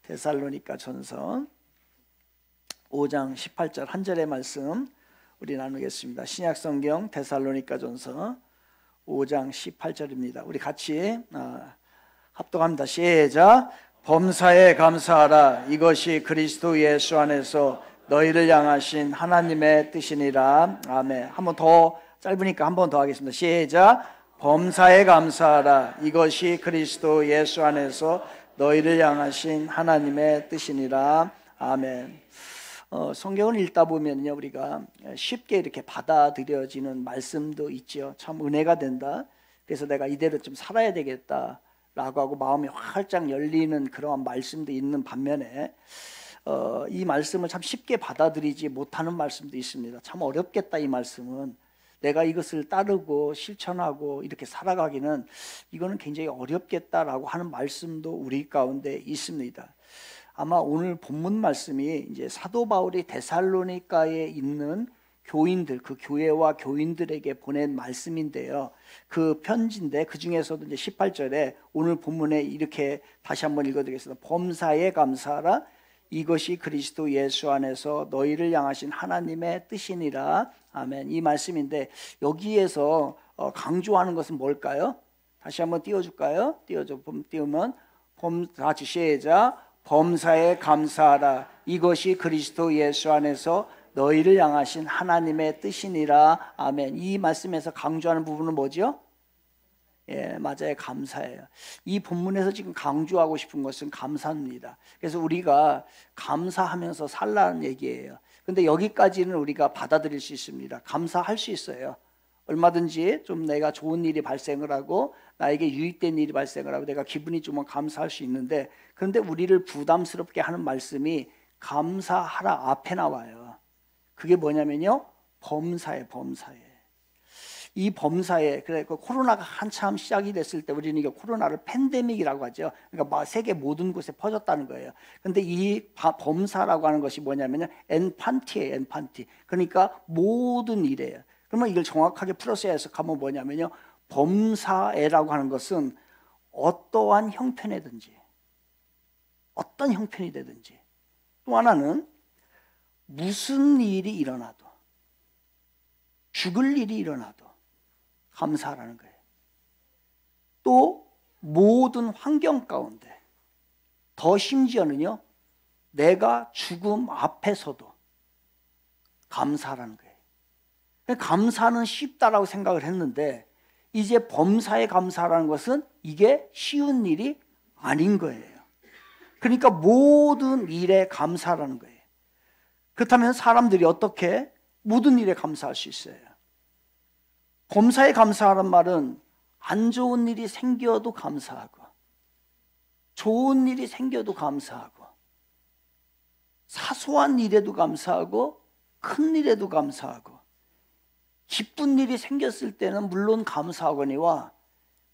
데살로니가 전서 5장 18절 한 절의 말씀 우리 나누겠습니다. 신약성경 데살로니가 전서 5장 18절입니다. 우리 같이 합독합니다. 시작. 범사에 감사하라. 이것이 그리스도 예수 안에서 너희를 향하신 하나님의 뜻이니라. 아멘. 한 번 더, 짧으니까 한 번 더 하겠습니다. 시작. 범사에 감사하라. 이것이 그리스도 예수 안에서 너희를 향하신 하나님의 뜻이니라. 아멘. 성경을 읽다 보면요, 우리가 쉽게 이렇게 받아들여지는 말씀도 있죠. 참 은혜가 된다. 그래서 내가 이대로 좀 살아야 되겠다 라고 하고 마음이 활짝 열리는 그러한 말씀도 있는 반면에 이 말씀을 참 쉽게 받아들이지 못하는 말씀도 있습니다. 참 어렵겠다. 이 말씀은 내가 이것을 따르고 실천하고 이렇게 살아가기는 이거는 굉장히 어렵겠다라고 하는 말씀도 우리 가운데 있습니다. 아마 오늘 본문 말씀이 이제 사도 바울이 데살로니가에 있는 교인들, 그 교회와 교인들에게 보낸 말씀인데요. 그 편지인데 그 중에서도 이제 18절에 오늘 본문에 이렇게 다시 한번 읽어드리겠습니다. 범사에 감사하라. 이것이 그리스도 예수 안에서 너희를 향하신 하나님의 뜻이니라. 아멘. 이 말씀인데 여기에서 강조하는 것은 뭘까요? 다시 한번 띄워줄까요? 띄우면 같이 시작. 범사에 감사하라. 이것이 그리스도 예수 안에서 너희를 향하신 하나님의 뜻이니라. 아멘. 이 말씀에서 강조하는 부분은 뭐죠? 예, 맞아요. 감사예요. 이 본문에서 지금 강조하고 싶은 것은 감사입니다. 그래서 우리가 감사하면서 살라는 얘기예요. 근데 여기까지는 우리가 받아들일 수 있습니다. 감사할 수 있어요. 얼마든지 좀 내가 좋은 일이 발생을 하고 나에게 유익된 일이 발생을 하고 내가 기분이 좀 감사할 수 있는데, 그런데 우리를 부담스럽게 하는 말씀이 감사하라 앞에 나와요. 그게 뭐냐면요, 범사에. 이 범사에, 그래, 코로나가 한참 시작이 됐을 때 우리는 이게 코로나를 팬데믹이라고 하죠. 그러니까 세계 모든 곳에 퍼졌다는 거예요. 근데 이 범사라고 하는 것이 뭐냐면요, 엔판티예요, 엔판티. 그러니까 모든 일이에요. 그러면 이걸 정확하게 풀어서 해석하면 뭐냐면요, 범사에라고 하는 것은 어떠한 형편이든지, 어떤 형편이 되든지, 또 하나는 무슨 일이 일어나도, 죽을 일이 일어나도 감사하라는 거예요. 또 모든 환경 가운데, 더 심지어는요, 내가 죽음 앞에서도 감사하라는 거예요. 감사는 쉽다라고 생각을 했는데 이제 범사에 감사하라는 것은 이게 쉬운 일이 아닌 거예요. 그러니까 모든 일에 감사하라는 거예요. 그렇다면 사람들이 어떻게 모든 일에 감사할 수 있어요? 범사에 감사하라는 말은 안 좋은 일이 생겨도 감사하고, 좋은 일이 생겨도 감사하고, 사소한 일에도 감사하고, 큰 일에도 감사하고, 기쁜 일이 생겼을 때는 물론 감사하거니와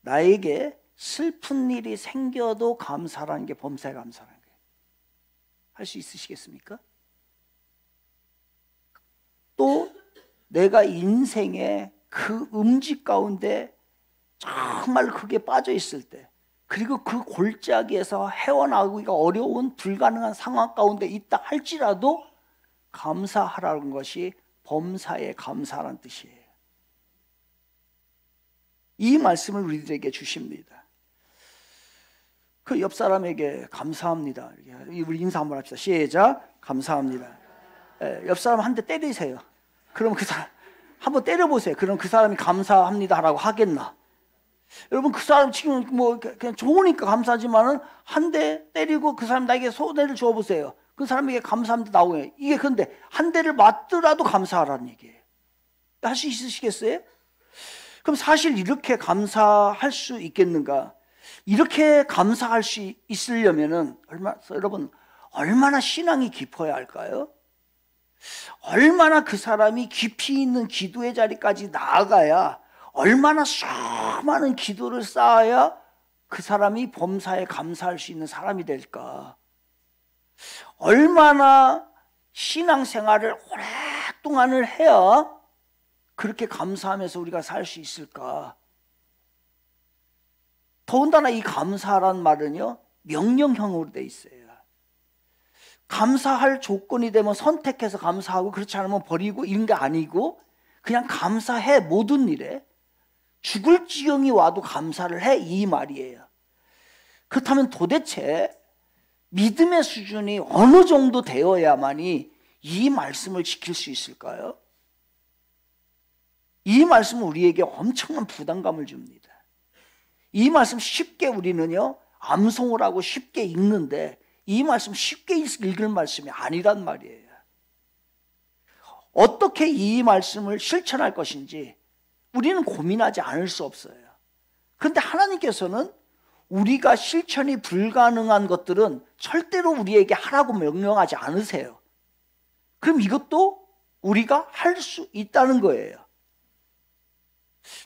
나에게 슬픈 일이 생겨도 감사라는 게 범사에 감사라는 거예요. 할 수 있으시겠습니까? 또 내가 인생의 그 음지 가운데 정말 크게 빠져 있을 때, 그리고 그 골짜기에서 헤어나오기가 어려운 불가능한 상황 가운데 있다 할지라도 감사하라는 것이 범사에 감사라는 뜻이에요. 이 말씀을 우리들에게 주십니다. 그 옆 사람에게 감사합니다. 우리 인사 한번 합시다. 시작. 감사합니다. 옆 사람 한 대 때리세요. 그럼 그 사람 한번 때려보세요. 그럼 그 사람이 감사합니다 라고 하겠나? 여러분, 그 사람 지금 뭐 그냥 좋으니까 감사하지만은 한 대 때리고 그 사람 나에게 손해를 줘보세요. 그 사람에게 감사합니다 나오요. 이게 근데 한 대를 맞더라도 감사하라는 얘기예요. 할 수 있으시겠어요? 그럼 사실 이렇게 감사할 수 있겠는가? 이렇게 감사할 수 있으려면은 여러분 얼마나 신앙이 깊어야 할까요? 얼마나 그 사람이 깊이 있는 기도의 자리까지 나아가야, 얼마나 수많은 기도를 쌓아야 그 사람이 범사에 감사할 수 있는 사람이 될까? 얼마나 신앙생활을 오랫동안을 해야 그렇게 감사하면서 우리가 살 수 있을까? 더군다나 이 감사란 말은요, 명령형으로 돼 있어요. 감사할 조건이 되면 선택해서 감사하고 그렇지 않으면 버리고 이런 게 아니고 그냥 감사해. 모든 일에 죽을 지경이 와도 감사를 해, 이 말이에요. 그렇다면 도대체 믿음의 수준이 어느 정도 되어야만이 이 말씀을 지킬 수 있을까요? 이 말씀은 우리에게 엄청난 부담감을 줍니다. 이 말씀 쉽게 우리는요 암송을 하고 쉽게 읽는데 이 말씀 쉽게 읽을 말씀이 아니란 말이에요. 어떻게 이 말씀을 실천할 것인지 우리는 고민하지 않을 수 없어요. 그런데 하나님께서는 우리가 실천이 불가능한 것들은 절대로 우리에게 하라고 명령하지 않으세요. 그럼 이것도 우리가 할 수 있다는 거예요.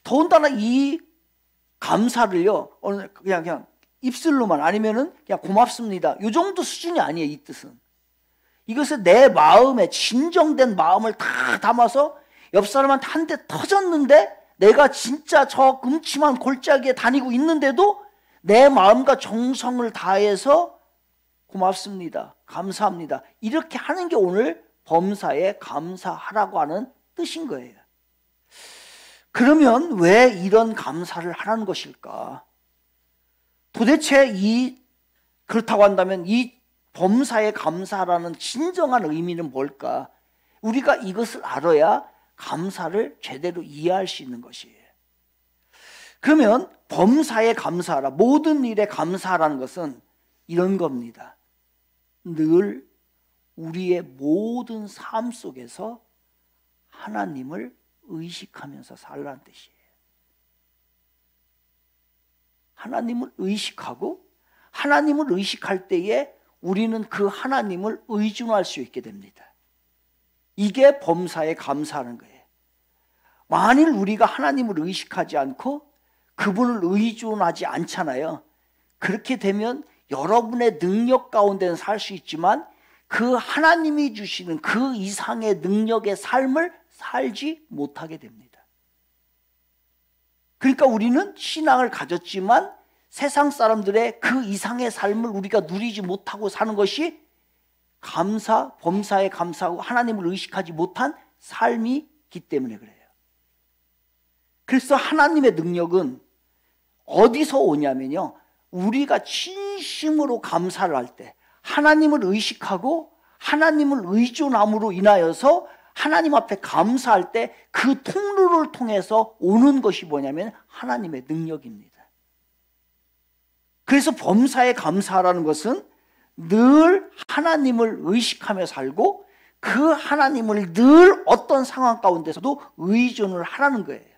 더군다나 이 감사를요 그냥 입술로만 아니면은 그냥 고맙습니다 이 정도 수준이 아니에요. 이 뜻은 이것을 내 마음에 진정된 마음을 다 담아서 옆 사람한테 한 대 터졌는데 내가 진짜 저 음침한 골짜기에 다니고 있는데도 내 마음과 정성을 다해서 고맙습니다 감사합니다 이렇게 하는 게 오늘 범사에 감사하라고 하는 뜻인 거예요. 그러면 왜 이런 감사를 하라는 것일까? 도대체 그렇다고 한다면 이 범사에 감사라는 진정한 의미는 뭘까? 우리가 이것을 알아야 감사를 제대로 이해할 수 있는 것이에요. 그러면 범사에 감사하라, 모든 일에 감사하라는 것은 이런 겁니다. 늘 우리의 모든 삶 속에서 하나님을 의식하면서 살라는 뜻이에요. 하나님을 의식하고 하나님을 의식할 때에 우리는 그 하나님을 의존할 수 있게 됩니다. 이게 범사에 감사하는 거예요. 만일 우리가 하나님을 의식하지 않고 그분을 의존하지 않잖아요. 그렇게 되면 여러분의 능력 가운데는 살 수 있지만 그 하나님이 주시는 그 이상의 능력의 삶을 살지 못하게 됩니다. 그러니까 우리는 신앙을 가졌지만 세상 사람들의 그 이상의 삶을 우리가 누리지 못하고 사는 것이 범사에 감사하고 하나님을 의식하지 못한 삶이기 때문에 그래요. 그래서 하나님의 능력은 어디서 오냐면요, 우리가 진심으로 감사를 할 때, 하나님을 의식하고 하나님을 의존함으로 인하여서 하나님 앞에 감사할 때 그 통로를 통해서 오는 것이 뭐냐면 하나님의 능력입니다. 그래서 범사에 감사하라는 것은 늘 하나님을 의식하며 살고 그 하나님을 늘 어떤 상황 가운데서도 의존을 하라는 거예요.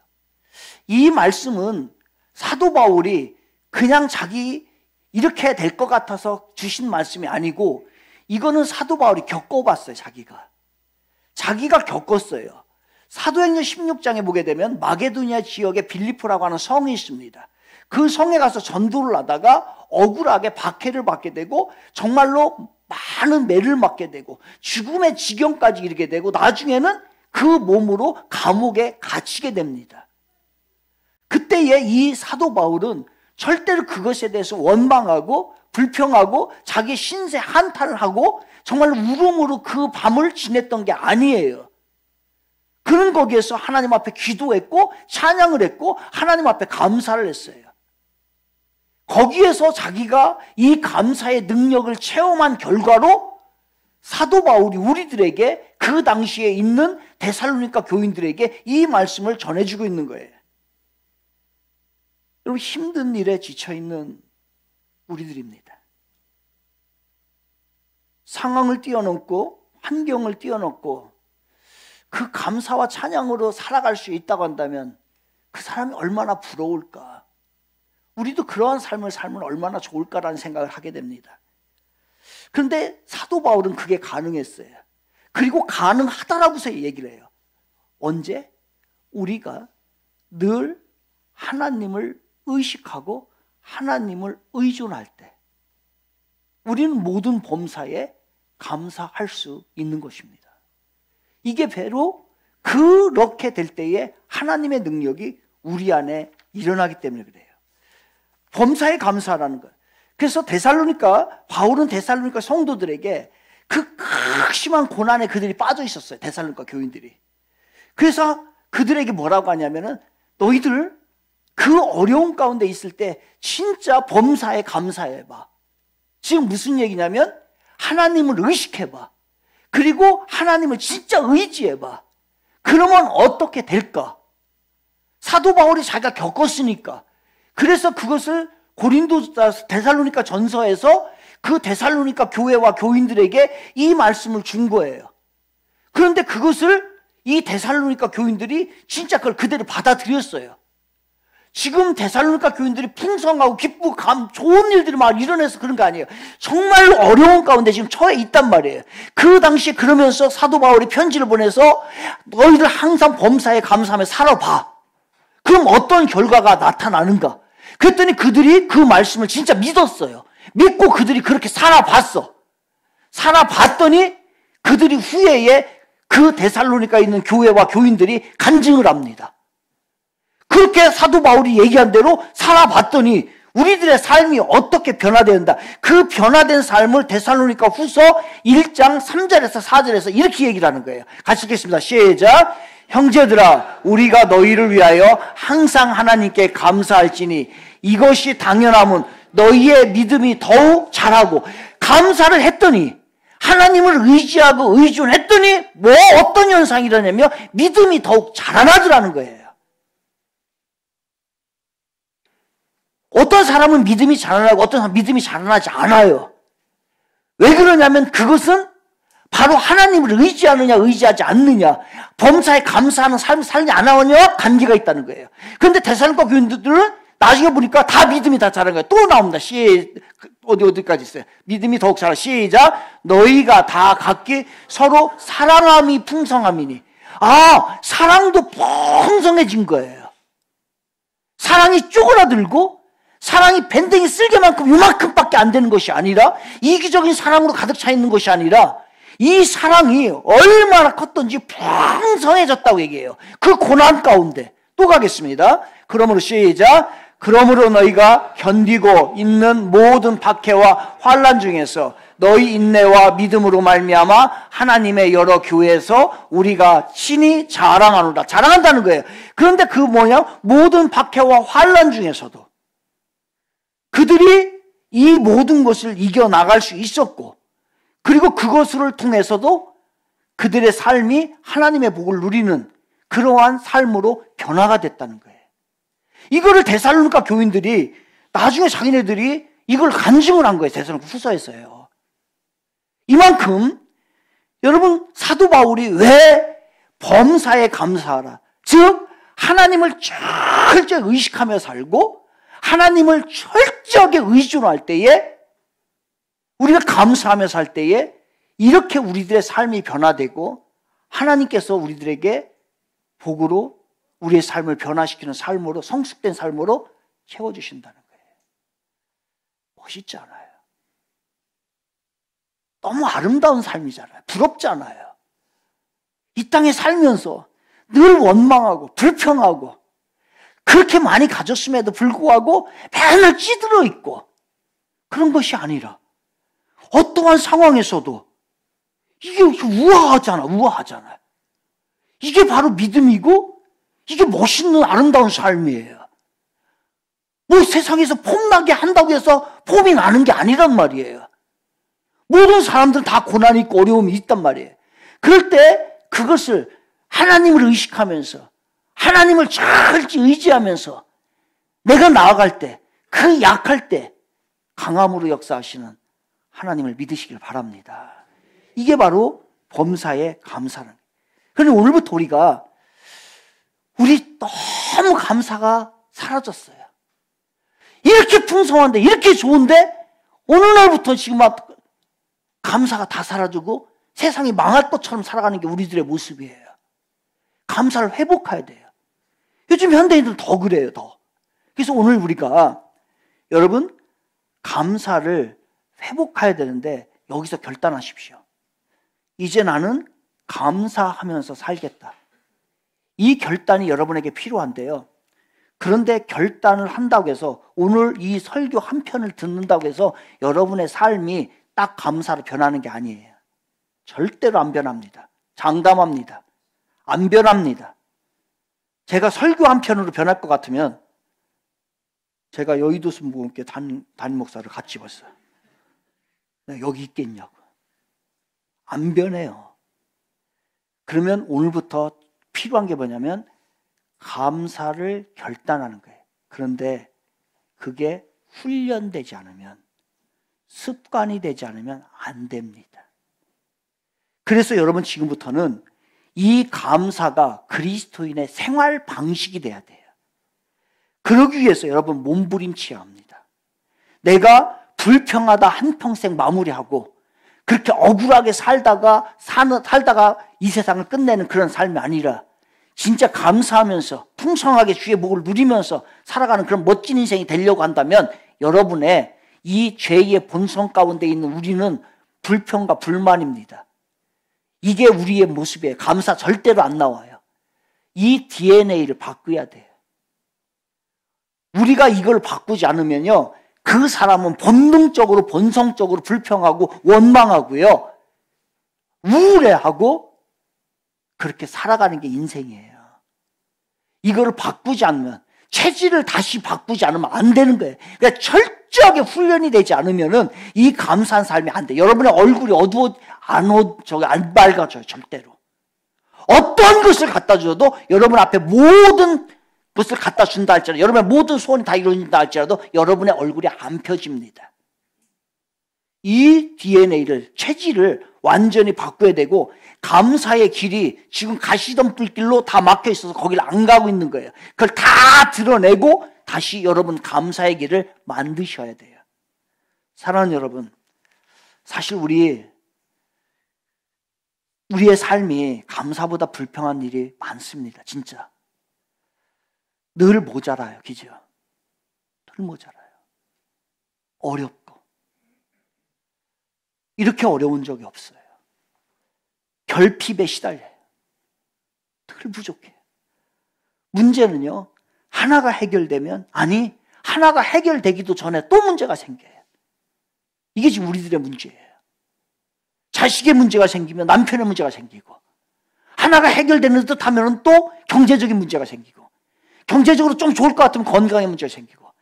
이 말씀은 사도 바울이 그냥 자기 이렇게 될 것 같아서 주신 말씀이 아니고 이거는 사도 바울이 겪어봤어요. 자기가 겪었어요. 사도행전 16장에 보게 되면 마게도니아 지역에 빌리포라고 하는 성이 있습니다. 그 성에 가서 전도를 하다가 억울하게 박해를 받게 되고 정말로 많은 매를 맞게 되고 죽음의 지경까지 이르게 되고 나중에는 그 몸으로 감옥에 갇히게 됩니다. 그때에 이 사도 바울은 절대로 그것에 대해서 원망하고 불평하고 자기 신세 한탄을 하고 정말 울음으로 그 밤을 지냈던 게 아니에요. 그는 거기에서 하나님 앞에 기도했고 찬양을 했고 하나님 앞에 감사를 했어요. 거기에서 자기가 이 감사의 능력을 체험한 결과로 사도 바울이 우리들에게 그 당시에 있는 데살로니가 교인들에게 이 말씀을 전해주고 있는 거예요. 여러분, 힘든 일에 지쳐있는 우리들입니다. 상황을 뛰어넘고 환경을 뛰어넘고 그 감사와 찬양으로 살아갈 수 있다고 한다면 그 사람이 얼마나 부러울까. 우리도 그러한 삶을 살면 얼마나 좋을까라는 생각을 하게 됩니다. 그런데 사도 바울은 그게 가능했어요. 그리고 가능하다라고서 얘기를 해요. 언제? 우리가 늘 하나님을 의식하고 하나님을 의존할 때 우리는 모든 범사에 감사할 수 있는 것입니다. 이게 바로 그렇게 될 때에 하나님의 능력이 우리 안에 일어나기 때문에 그래요. 범사에 감사하라는 거예요. 그래서 바울은 데살로니가 성도들에게 그 극심한 고난에 그들이 빠져 있었어요. 데살로니가 교인들이. 그래서 그들에게 뭐라고 하냐면은 너희들 그 어려운 가운데 있을 때 진짜 범사에 감사해봐. 지금 무슨 얘기냐면 하나님을 의식해봐. 그리고 하나님을 진짜 의지해봐. 그러면 어떻게 될까? 사도 바울이 자기가 겪었으니까. 그래서 그것을 데살로니가 전서에서 그 데살로니가 교회와 교인들에게 이 말씀을 준 거예요. 그런데 그것을 이 데살로니가 교인들이 진짜 그걸 그대로 받아들였어요. 지금 데살로니가 교인들이 풍성하고 기쁘고 좋은 일들이 막 일어나서 그런 거 아니에요. 정말 어려운 가운데 지금 처해 있단 말이에요. 그 당시에 그러면서 사도 바울이 편지를 보내서 너희들 항상 범사에 감사하며 살아봐. 그럼 어떤 결과가 나타나는가? 그랬더니 그들이 그 말씀을 진짜 믿었어요. 믿고 그들이 그렇게 살아봤어. 살아봤더니 그들이 후에에 그 데살로니가에 있는 교회와 교인들이 간증을 합니다. 그렇게 사도 바울이 얘기한 대로 살아봤더니 우리들의 삶이 어떻게 변화된다. 그 변화된 삶을 데살로니가 후서 1장 3절에서 4절에서 이렇게 얘기를 하는 거예요. 같이 읽겠습니다. 시작. 형제들아 우리가 너희를 위하여 항상 하나님께 감사할지니 이것이 당연함은 너희의 믿음이 더욱 자라고. 감사를 했더니 하나님을 의지하고 의존했더니 뭐 어떤 현상이 일어나냐면 믿음이 더욱 자라나더라는 거예요. 어떤 사람은 믿음이 자라나고 어떤 사람은 믿음이 자라나지 않아요. 왜 그러냐면 그것은 바로 하나님을 의지하느냐 의지하지 않느냐, 범사에 감사하는 삶을 살지 않으냐 관계가 있다는 거예요. 그런데 데살로니가 교인들은 나중에 보니까 다 믿음이 다 자란 거예요. 또 나옵니다. 어디까지 있어요? 믿음이 더욱 자라. 시작. 너희가 다 각기 서로 사랑함이 풍성함이니. 아, 사랑도 풍성해진 거예요. 사랑이 쪼그라들고 사랑이 밴댕이 쓸개만큼 요만큼밖에 안 되는 것이 아니라 이기적인 사랑으로 가득 차 있는 것이 아니라 이 사랑이 얼마나 컸던지 풍성해졌다고 얘기해요. 그 고난 가운데. 또 가겠습니다. 그러므로 시작. 그러므로 너희가 견디고 있는 모든 박해와 환난 중에서 너희 인내와 믿음으로 말미암아 하나님의 여러 교회에서 우리가 친히 자랑하노라. 자랑한다는 거예요. 그런데 그 뭐냐? 모든 박해와 환난 중에서도 그들이 이 모든 것을 이겨나갈 수 있었고, 그리고 그것을 통해서도 그들의 삶이 하나님의 복을 누리는 그러한 삶으로 변화가 됐다는 거예요. 이거를 데살로니가 교인들이 나중에 자기네들이 이걸 간증을 한 거예요. 데살로니가 후서에서요. 이만큼 여러분 사도 바울이 왜 범사에 감사하라, 즉 하나님을 철저히 의식하며 살고 하나님을 철저하게 의존할 때에, 우리가 감사하며 살 때에 이렇게 우리들의 삶이 변화되고 하나님께서 우리들에게 복으로 우리의 삶을 변화시키는 삶으로, 성숙된 삶으로 채워주신다는 거예요. 멋있지 않아요? 너무 아름다운 삶이잖아요. 부럽지 않아요? 이 땅에 살면서 늘 원망하고 불평하고 그렇게 많이 가졌음에도 불구하고 맨날 찌들어 있고 그런 것이 아니라 어떠한 상황에서도 이게 우아하잖아요. 이게 바로 믿음이고 이게 멋있는 아름다운 삶이에요. 뭐 세상에서 폼나게 한다고 해서 폼이 나는 게 아니란 말이에요. 모든 사람들은 다 고난이 있고 어려움이 있단 말이에요. 그럴 때 그것을 하나님을 의식하면서 하나님을 철저히 의지하면서 내가 나아갈 때, 그 약할 때 강함으로 역사하시는 하나님을 믿으시길 바랍니다. 이게 바로 범사에 감사는. 그런데 오늘부터 우리 너무 감사가 사라졌어요. 이렇게 풍성한데, 이렇게 좋은데 어느 날부터 지금 막 감사가 다 사라지고 세상이 망할 것처럼 살아가는 게 우리들의 모습이에요. 감사를 회복해야 돼요. 요즘 현대인들은 더 그래요, 더. 그래서 오늘 우리가 여러분 감사를 회복해야 되는데 여기서 결단하십시오. 이제 나는 감사하면서 살겠다. 이 결단이 여러분에게 필요한데요. 그런데 결단을 한다고 해서 오늘 이 설교 한 편을 듣는다고 해서 여러분의 삶이 딱 감사로 변하는 게 아니에요. 절대로 안 변합니다. 장담합니다. 안 변합니다. 제가 설교 한 편으로 변할 것 같으면 제가 여의도 순복음교회 담임 목사를 같이 봤어요. 여기 있겠냐고. 안 변해요. 그러면 오늘부터 필요한 게 뭐냐면 감사를 결단하는 거예요. 그런데 그게 훈련되지 않으면, 습관이 되지 않으면 안 됩니다. 그래서 여러분 지금부터는 이 감사가 그리스도인의 생활 방식이 돼야 돼요. 그러기 위해서 여러분 몸부림쳐야 합니다. 내가 불평하다 한평생 마무리하고 그렇게 억울하게 살다가 이 세상을 끝내는 그런 삶이 아니라 진짜 감사하면서 풍성하게 주의 복을 누리면서 살아가는 그런 멋진 인생이 되려고 한다면 여러분의 이 죄의 본성 가운데 있는 우리는 불평과 불만입니다. 이게 우리의 모습이에요. 감사 절대로 안 나와요. 이 DNA를 바꿔야 돼요. 우리가 이걸 바꾸지 않으면요, 그 사람은 본능적으로 본성적으로 불평하고 원망하고요, 우울해하고 그렇게 살아가는 게 인생이에요. 이거를 바꾸지 않으면, 체질을 다시 바꾸지 않으면 안 되는 거예요. 그러니까 철저하게 훈련이 되지 않으면은 이 감사한 삶이 안 돼. 여러분의 얼굴이 안 밝아져요, 절대로. 어떤 것을 갖다 줘도 여러분 앞에 모든 것을 갖다 준다 할지라도, 여러분의 모든 소원이 다 이루어진다 할지라도 여러분의 얼굴이 안 펴집니다. 이 DNA를, 체질을 완전히 바꿔야 되고, 감사의 길이 지금 가시던 불길로 다 막혀 있어서 거기를 안 가고 있는 거예요. 그걸 다 드러내고 다시 여러분 감사의 길을 만드셔야 돼요. 사랑하는 여러분, 사실 우리의 삶이 감사보다 불평한 일이 많습니다. 진짜 늘 모자라요. 그죠? 늘 모자라요. 어렵고 이렇게 어려운 적이 없어요. 결핍에 시달려요. 늘 부족해요. 문제는요, 하나가 해결되면, 아니, 하나가 해결되기도 전에 또 문제가 생겨요. 이게 지금 우리들의 문제예요. 자식의 문제가 생기면 남편의 문제가 생기고, 하나가 해결되는 듯 하면 또 경제적인 문제가 생기고, 경제적으로 좀 좋을 것 같으면 건강의 문제가 생기고,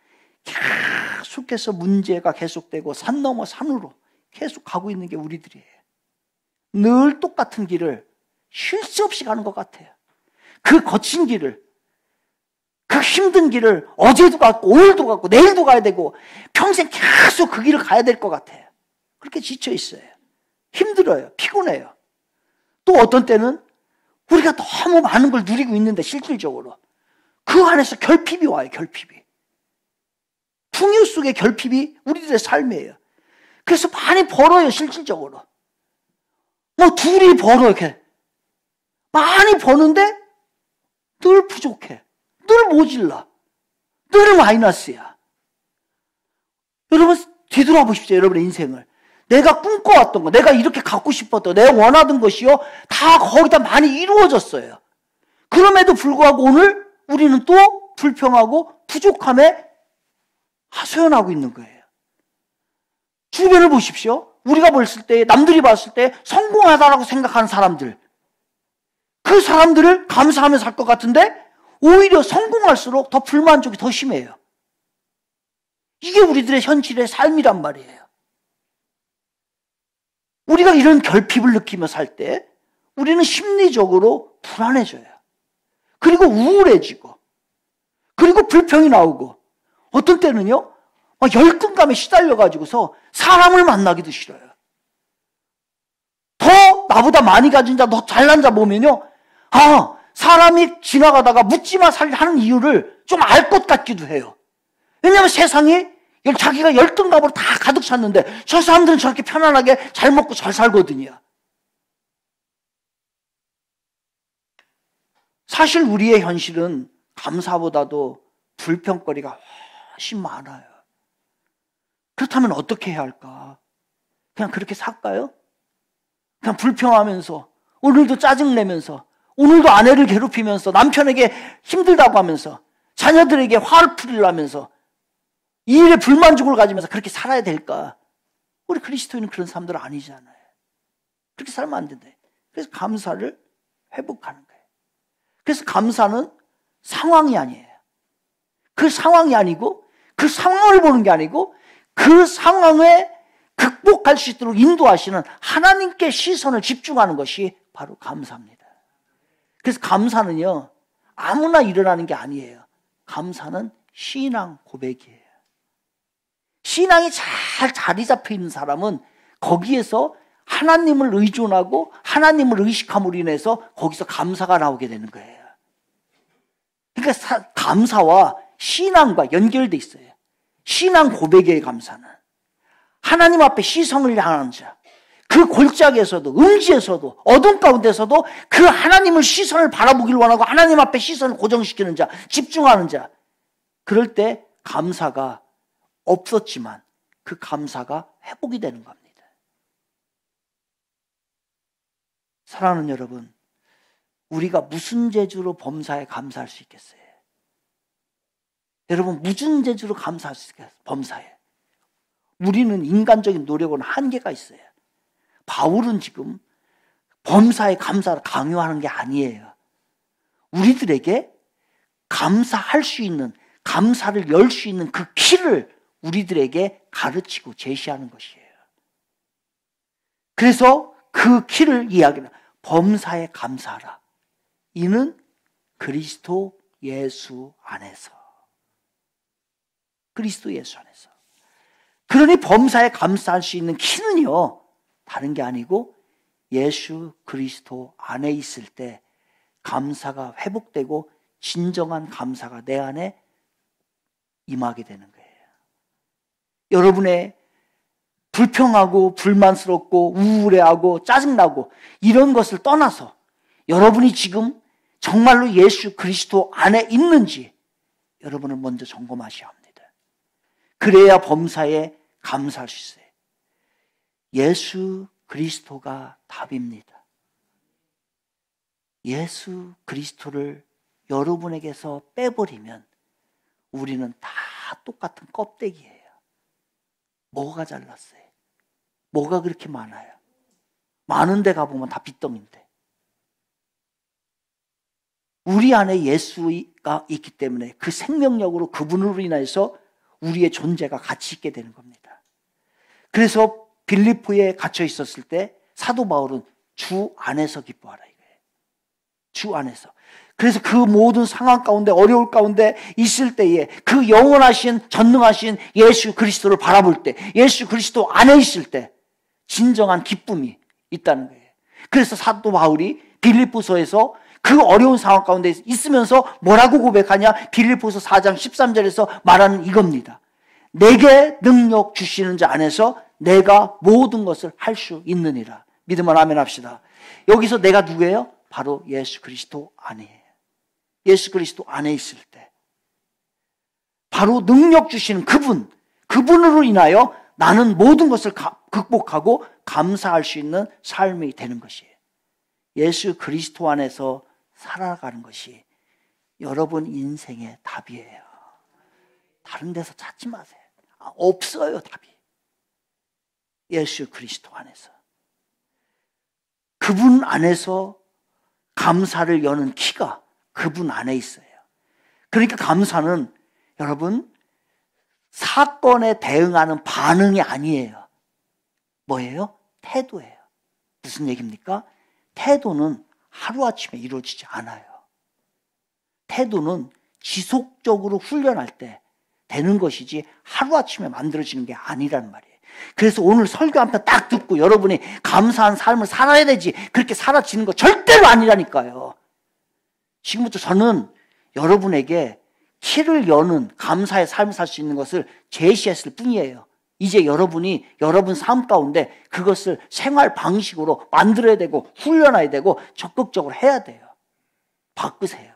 계속해서 문제가 계속되고 산 넘어 산으로 계속 가고 있는 게 우리들이에요. 늘 똑같은 길을 쉴 새 없이 가는 것 같아요. 그 거친 길을, 그 힘든 길을 어제도 갔고 오늘도 갔고 내일도 가야 되고 평생 계속 그 길을 가야 될 것 같아요. 그렇게 지쳐 있어요. 힘들어요. 피곤해요. 또 어떤 때는 우리가 너무 많은 걸 누리고 있는데 실질적으로 그 안에서 결핍이 와요. 결핍이. 풍요 속의 결핍이 우리들의 삶이에요. 그래서 많이 벌어요. 실질적으로. 뭐 둘이 벌어 이렇게 많이 버는데 늘 부족해. 늘 모질라. 늘 마이너스야. 여러분 뒤돌아보십시오. 여러분의 인생을. 내가 꿈꿔왔던 거, 내가 이렇게 갖고 싶었던, 내가 원하던 것이요, 다 거기다 많이 이루어졌어요. 그럼에도 불구하고 오늘 우리는 또 불평하고 부족함에 하소연하고 있는 거예요. 주변을 보십시오. 우리가 봤을 때, 남들이 봤을 때 성공하다라고 생각하는 사람들, 그 사람들을 감사하면서 살 것 같은데 오히려 성공할수록 더 불만족이 더 심해요. 이게 우리들의 현실의 삶이란 말이에요. 우리가 이런 결핍을 느끼며 살 때 우리는 심리적으로 불안해져요. 그리고 우울해지고, 그리고 불평이 나오고, 어떤 때는요 막 열등감에 시달려가지고서 사람을 만나기도 싫어요. 더 나보다 많이 가진 자, 더 잘난 자 보면요, 아, 사람이 지나가다가 묻지마 하는 이유를 좀 알 것 같기도 해요. 왜냐하면 세상이 자기가 열등감으로 다 가득 찼는데 저 사람들은 저렇게 편안하게 잘 먹고 잘 살거든요. 사실 우리의 현실은 감사보다도 불평거리가 훨씬 많아요. 그렇다면 어떻게 해야 할까? 그냥 그렇게 살까요? 그냥 불평하면서, 오늘도 짜증내면서, 오늘도 아내를 괴롭히면서, 남편에게 힘들다고 하면서, 자녀들에게 화를 풀리려면서, 이 일에 불만족을 가지면서 그렇게 살아야 될까? 우리 그리스도인은 그런 사람들 아니잖아요. 그렇게 살면 안 된다. 그래서 감사를 회복하는 거예요. 그래서 감사는 상황이 아니에요. 그 상황이 아니고 그 상황을 보는 게 아니고 그 상황에 극복할 수 있도록 인도하시는 하나님께 시선을 집중하는 것이 바로 감사입니다. 그래서 감사는요, 아무나 일어나는 게 아니에요. 감사는 신앙 고백이에요. 신앙이 잘 자리 잡혀 있는 사람은 거기에서 하나님을 의존하고 하나님을 의식함으로 인해서 거기서 감사가 나오게 되는 거예요. 그러니까 감사와 신앙과 연결돼 있어요. 신앙 고백의 감사는 하나님 앞에 시선을 향하는 자, 그 골짜기에서도 음지에서도 어둠 가운데서도 그 하나님을 시선을 바라보기를 원하고 하나님 앞에 시선을 고정시키는 자, 집중하는 자, 그럴 때 감사가 없었지만 그 감사가 회복이 되는 겁니다. 사랑하는 여러분, 우리가 무슨 재주로 범사에 감사할 수 있겠어요? 여러분, 무슨 재주로 감사할 수 있겠어요? 범사에. 우리는 인간적인 노력은 한계가 있어요. 바울은 지금 범사에 감사를 강요하는 게 아니에요. 우리들에게 감사할 수 있는, 감사를 열 수 있는 그 키를 우리들에게 가르치고 제시하는 것이에요. 그래서 그 키를 이야기하는 범사에 감사하라. 이는 그리스도 예수 안에서. 그리스도 예수 안에서. 그러니 범사에 감사할 수 있는 키는요, 다른 게 아니고 예수 그리스도 안에 있을 때 감사가 회복되고 진정한 감사가 내 안에 임하게 되는 거예요. 여러분의 불평하고 불만스럽고 우울해하고 짜증나고 이런 것을 떠나서 여러분이 지금 정말로 예수 그리스도 안에 있는지 여러분은 먼저 점검하셔야 합니다. 그래야 범사에 감사할 수 있어요. 예수 그리스도가 답입니다. 예수 그리스도를 여러분에게서 빼버리면 우리는 다 똑같은 껍데기예요. 뭐가 잘났어요? 뭐가 그렇게 많아요? 많은 데 가보면 다 빚덩인데. 우리 안에 예수가 있기 때문에 그 생명력으로 그분으로 인해서 우리의 존재가 가치 있게 되는 겁니다. 그래서 빌립보에 갇혀 있었을 때 사도 바울은 주 안에서 기뻐하라 이거예요. 주 안에서. 그래서 그 모든 상황 가운데 어려울 가운데 있을 때에 그 영원하신 전능하신 예수 그리스도를 바라볼 때, 예수 그리스도 안에 있을 때 진정한 기쁨이 있다는 거예요. 그래서 사도 바울이 빌립보서에서 그 어려운 상황 가운데 있으면서 뭐라고 고백하냐? 빌립보서 4장 13절에서 말하는 이겁니다. 내게 능력 주시는 자 안에서 내가 모든 것을 할 수 있느니라. 믿으면 아멘 합시다. 여기서 내가 누구예요? 바로 예수 그리스도 안이에요. 예수 그리스도 안에 있을 때 바로 능력 주시는 그분으로 인하여 나는 모든 것을 극복하고 감사할 수 있는 삶이 되는 것이에요. 예수 그리스도 안에서 살아가는 것이 여러분 인생의 답이에요. 다른 데서 찾지 마세요. 없어요, 답이. 예수 그리스도 안에서. 그분 안에서 감사를 여는 키가 그분 안에 있어요. 그러니까 감사는 여러분 사건에 대응하는 반응이 아니에요. 뭐예요? 태도예요. 무슨 얘기입니까? 태도는 하루아침에 이루어지지 않아요. 태도는 지속적으로 훈련할 때 되는 것이지 하루아침에 만들어지는 게 아니라는 말이에요. 그래서 오늘 설교 한 편 딱 듣고 여러분이 감사한 삶을 살아야 되지 그렇게 살아지는 거 절대로 아니라니까요. 지금부터 저는 여러분에게 키를 여는 감사의 삶을 살 수 있는 것을 제시했을 뿐이에요. 이제 여러분이 여러분 삶 가운데 그것을 생활 방식으로 만들어야 되고 훈련해야 되고 적극적으로 해야 돼요. 바꾸세요.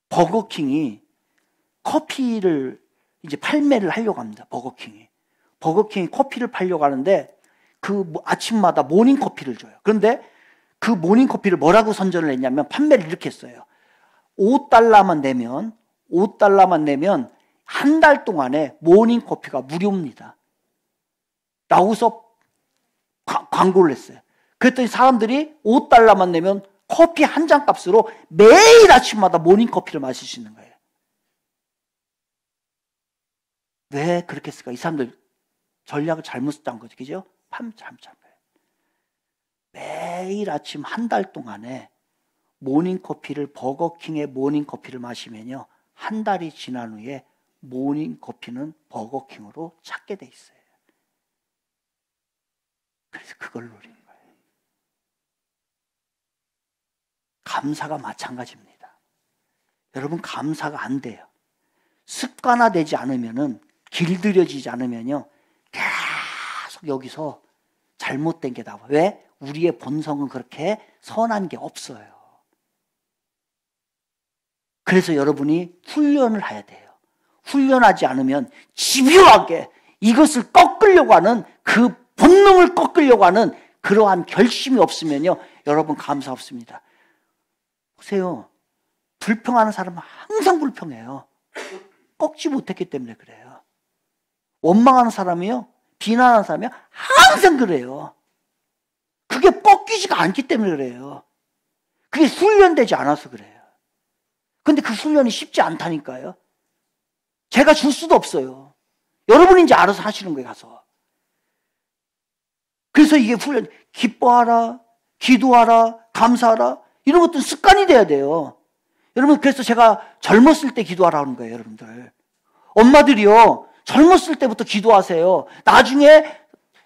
버거킹이 커피를 이제 판매를 하려고 합니다. 버거킹이 커피를 팔려고 하는데 그 아침마다 모닝 커피를 줘요. 그런데 그 모닝 커피를 뭐라고 선전을 했냐면 판매를 이렇게 했어요. $5만 내면 한 달 동안에 모닝 커피가 무료입니다. 라고서 광고를 했어요. 그랬더니 사람들이 $5만 내면 커피 한 잔 값으로 매일 아침마다 모닝커피를 마실 수 있는 거예요. 왜 그렇게 했을까? 이 사람들 전략을 잘못 짠 거죠. 그죠? 잘못 짠 거예요. 매일 아침 한 달 동안에 모닝커피를, 버거킹의 모닝커피를 마시면요, 한 달이 지난 후에 모닝커피는 버거킹으로 찾게 돼 있어요. 그래서 그걸 노리는 거예요. 감사가 마찬가지입니다. 여러분, 감사가 안 돼요. 습관화되지 않으면은, 길들여지지 않으면요, 계속 여기서 잘못된 게 나와요. 왜? 우리의 본성은 그렇게 선한 게 없어요. 그래서 여러분이 훈련을 해야 돼요. 훈련하지 않으면 집요하게 이것을 꺾으려고 하는, 그 본능을 꺾으려고 하는 그러한 결심이 없으면요, 여러분 감사 없습니다. 보세요. 불평하는 사람은 항상 불평해요. 꺾지 못했기 때문에 그래요. 원망하는 사람이요, 비난하는 사람이요, 항상 그래요. 그게 꺾이지가 않기 때문에 그래요. 그게 훈련되지 않아서 그래요. 근데 그 훈련이 쉽지 않다니까요. 제가 줄 수도 없어요. 여러분이 이제 알아서 하시는 거예요, 가서. 그래서 이게 훈련, 기뻐하라, 기도하라, 감사하라, 이런 것들은 습관이 돼야 돼요. 여러분, 그래서 제가 젊었을 때 기도하라는 거예요, 여러분들. 엄마들이요, 젊었을 때부터 기도하세요.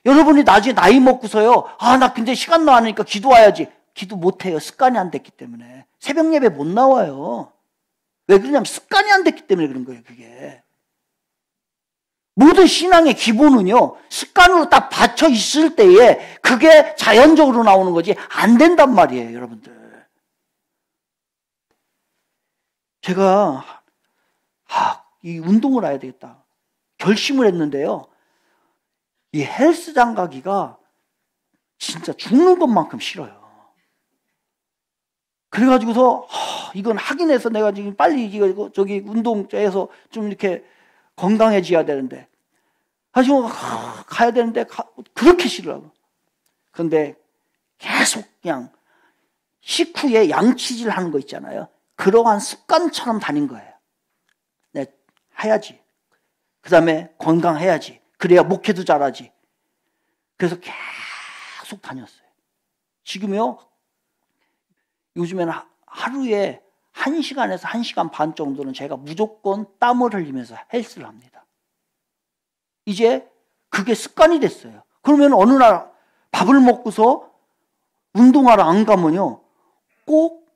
여러분이 나중에 나이 먹고서요, 나 근데 시간 나니까 기도해야지. 기도 못해요. 습관이 안 됐기 때문에. 새벽 예배 못 나와요. 왜 그러냐면 습관이 안 됐기 때문에 그런 거예요, 그게. 모든 신앙의 기본은요, 습관으로 딱 받쳐 있을 때에 그게 자연적으로 나오는 거지 안 된단 말이에요, 여러분들. 제가 이 운동을 해야 되겠다 결심을 했는데요, 이 헬스장 가기가 진짜 죽는 것만큼 싫어요. 그래가지고서 이건 하긴 해서 내가 지금 빨리 저기 운동해서 좀 이렇게 건강해져야 되는데, 가지고 가야 되는데 그렇게 싫어요. 그런데 계속 그냥 식후에 양치질 하는 거 있잖아요. 그러한 습관처럼 다닌 거예요. 네, 해야지. 그 다음에 건강해야지. 그래야 목회도 잘하지. 그래서 계속 다녔어요. 지금요, 요즘에는 하루에 1시간에서 1시간 반 정도는 제가 무조건 땀을 흘리면서 헬스를 합니다. 이제 그게 습관이 됐어요. 그러면 어느 날 밥을 먹고서 운동하러 안 가면요, 꼭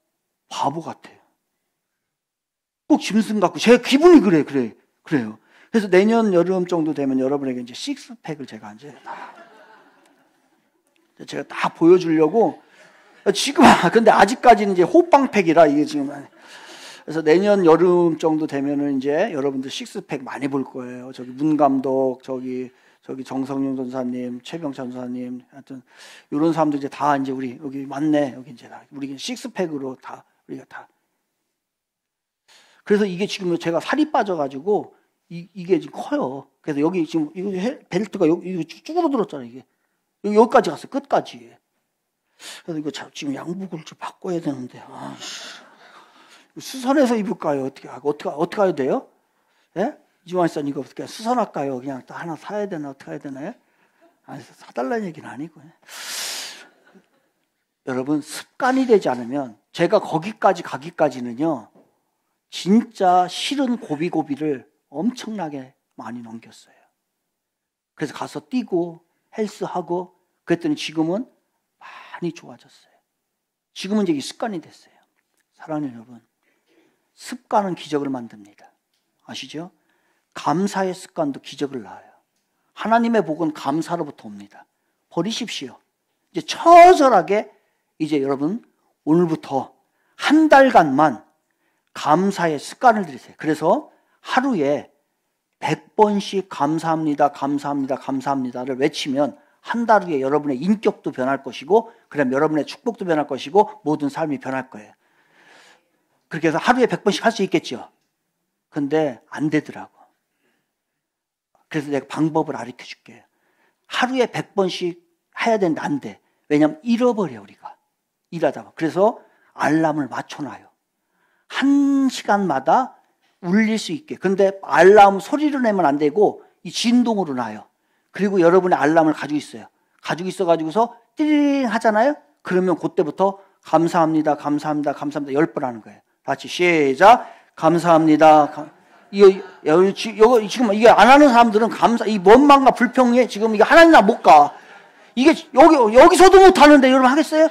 바보 같아요. 꼭 짐승 같고, 제 기분이 그래요. 그래서 내년 여름 정도 되면 여러분에게 이제 식스팩을 제가 다 보여주려고 지금, 근데 아직까지는 이제 호빵팩이라 이게 지금. 그래서 내년 여름 정도 되면은 이제 여러분들 식스팩 많이 볼 거예요. 저기 문 감독, 저기 정성윤 전사님, 최병찬 전사님, 하여튼 이런 사람들 이제 다 이제 우리 여기 맞네. 여기 이제 다 우리 식스팩으로 다 우리가 다. 그래서 이게 지금 제가 살이 빠져가지고 이게 지금 커요. 그래서 여기 지금 이거 벨트가 여기 쭈그러들었잖아요. 이게 여기까지 갔어요. 끝까지. 그래서 이거 지금 양복을 좀 바꿔야 되는데, 수선해서 입을까요? 어떻게 해야 돼요? 예? 이주환 씨는 이거 어떻게 수선할까요? 그냥 또 하나 사야 되나? 어떻게 해야 되나요? 사달라는 얘기는 아니고. 여러분, 습관이 되지 않으면, 제가 거기까지 가기까지는요, 진짜 싫은 고비를 엄청나게 많이 넘겼어요. 그래서 가서 뛰고 헬스하고 그랬더니 지금은 많이 좋아졌어요. 지금은 이제 이 습관이 됐어요. 사랑하는 여러분, 습관은 기적을 만듭니다. 아시죠? 감사의 습관도 기적을 낳아요. 하나님의 복은 감사로부터 옵니다. 버리십시오. 이제 처절하게 이제 여러분 오늘부터 한 달간만 감사의 습관을 들이세요. 그래서 하루에 100번씩 감사합니다, 감사합니다, 감사합니다를 외치면 한 달 후에 여러분의 인격도 변할 것이고, 그다음 여러분의 축복도 변할 것이고, 모든 삶이 변할 거예요. 그렇게 해서 하루에 100번씩 할 수 있겠죠. 근데 안 되더라고. 그래서 내가 방법을 가르쳐 줄게요. 하루에 100번씩 해야 되는데 안 돼. 왜냐하면 잃어버려 우리가 일하다 보면. 그래서 알람을 맞춰놔요. 1시간마다 울릴 수 있게. 근데 알람 소리로 내면 안 되고 이 진동으로 놔요. 그리고 여러분의 알람을 가지고 있어요. 가지고 있어가지고서 띠링 하잖아요. 그러면 그때부터 감사합니다, 감사합니다, 감사합니다 10번 하는 거예요. 같이 시작. 감사합니다. 이거 지금 이게 안 하는 사람들은 이 원망과 불평에 지금 이게 하나님나 못 가. 이게 여기서도 못 하는데 여러분 하겠어요?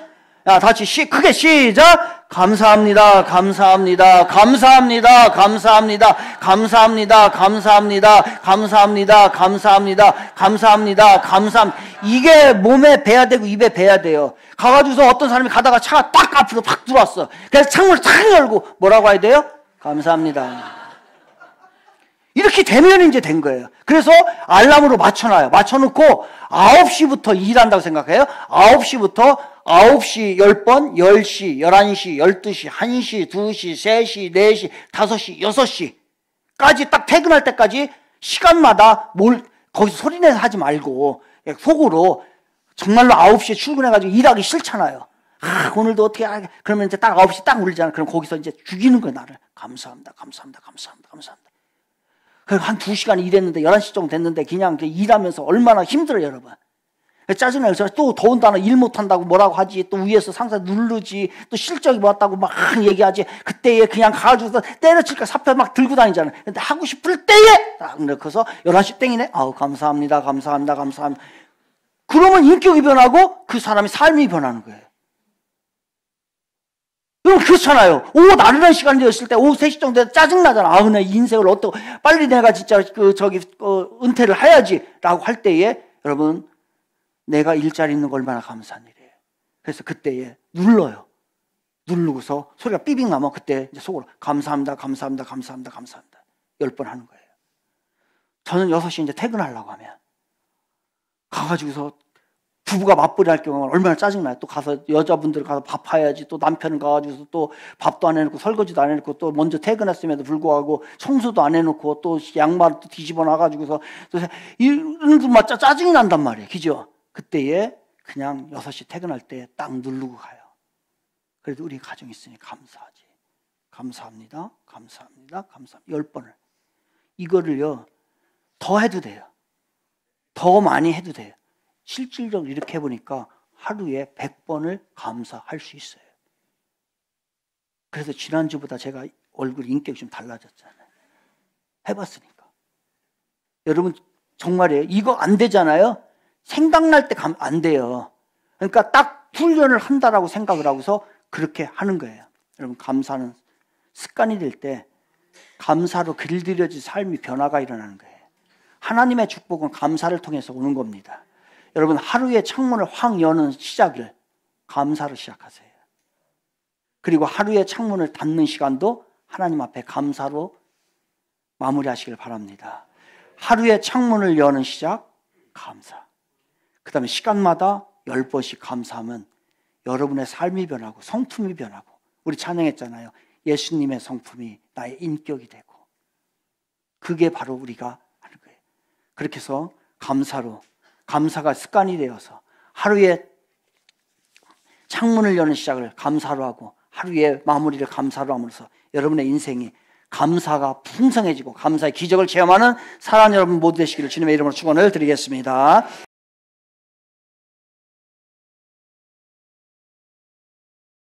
야, 같이 크게 시작. 감사합니다, 감사합니다, 감사합니다, 감사합니다, 감사합니다, 감사합니다, 감사합니다, 감사합니다, 감사합니다, 감사합니다. 이게 몸에 배야 되고 입에 배야 돼요. 가가지고서 어떤 사람이 가다가 차가 딱 앞으로 팍 들어왔어. 그래서 창문을 탁 열고 뭐라고 해야 돼요? 감사합니다. 이렇게 되면 이제 된 거예요. 그래서 알람으로 맞춰놔요. 맞춰놓고 9시부터 일한다고 생각해요. 9시부터 9시 10번, 10시, 11시, 12시, 1시, 2시, 3시, 4시, 5시, 6시까지 딱 퇴근할 때까지 시간마다 거기서 소리내서 하지 말고 속으로 정말로 9시에 출근해가지고 일하기 싫잖아요. 오늘도 어떻게 하게. 그러면 이제 딱 9시 딱 울리잖아. 그럼 거기서 이제 죽이는 거예요, 나를. 감사합니다, 감사합니다, 감사합니다, 감사합니다. 한 2시간 일했는데 11시 정도 됐는데 그냥 일하면서 얼마나 힘들어요, 여러분. 짜증나요. 또 더군다나 일 못한다고 뭐라고 하지. 또 위에서 상사 누르지. 또 실적이 뭐왔다고 막 얘기하지. 그때에 그냥 가가지고 때려칠까 사표 막 들고 다니잖아요. 근데 하고 싶을 때에 딱 넣고서 11시 땡이네. 아우 감사합니다, 감사합니다, 감사합니다. 그러면 인격이 변하고 그 사람의 삶이 변하는 거예요. 여러분 그렇잖아요. 오후 나른한 시간이 되었을 때 오후 3시 정도 돼서 짜증나잖아. 아우 내 인생을 어떻게 빨리 내가 진짜 은퇴를 해야지 라고 할 때에 여러분 내가 일자리 있는 거 얼마나 감사한 일이에요. 그래서 그때에 눌러요. 누르고서 소리가 삐빅 나면 그때 이제 속으로 감사합니다, 감사합니다, 감사합니다, 감사합니다 10번 하는 거예요. 저는 6시 이제 퇴근하려고 하면 가가지고서 부부가 맞벌이 할 경우는 얼마나 짜증나요. 또 가서 여자분들 가서 밥 해야지. 또 남편은 가가지고서 또 밥도 안 해놓고 설거지도 안 해놓고 또 먼저 퇴근했음에도 불구하고 청소도 안 해놓고 또 양말을 또 뒤집어 놔가지고서 또 이런 거 맞자 짜증이 난단 말이에요. 그죠? 그때에 그냥 6시 퇴근할 때 딱 누르고 가요. 그래도 우리 가정이 있으니 감사하지. 감사합니다. 감사합니다. 감사합니다. 10번을. 이거를요 더 해도 돼요. 더 많이 해도 돼요. 실질적으로 이렇게 해보니까 하루에 100번을 감사할 수 있어요. 그래서 지난주보다 제가 얼굴 인격이 좀 달라졌잖아요. 해봤으니까. 여러분 정말이에요. 이거 안 되잖아요. 생각날 때 안 돼요. 그러니까 딱 훈련을 한다라고 생각을 하고서 그렇게 하는 거예요. 여러분 감사는 습관이 될 때 감사로 길들여진 삶이 변화가 일어나는 거예요. 하나님의 축복은 감사를 통해서 오는 겁니다. 여러분 하루의 창문을 확 여는 시작을 감사로 시작하세요. 그리고 하루의 창문을 닫는 시간도 하나님 앞에 감사로 마무리하시길 바랍니다. 하루의 창문을 여는 시작 감사. 그 다음에 시간마다 10번씩 감사하면 여러분의 삶이 변하고 성품이 변하고 우리 찬양했잖아요. 예수님의 성품이 나의 인격이 되고 그게 바로 우리가 하는 거예요. 그렇게 해서 감사가 습관이 되어서 하루에 창문을 여는 시작을 감사로 하고 하루의 마무리를 감사로 함으로써 여러분의 인생이 감사가 풍성해지고 감사의 기적을 체험하는 사랑하는 여러분 모두 되시기를 주님의 이름으로 축원을 드리겠습니다.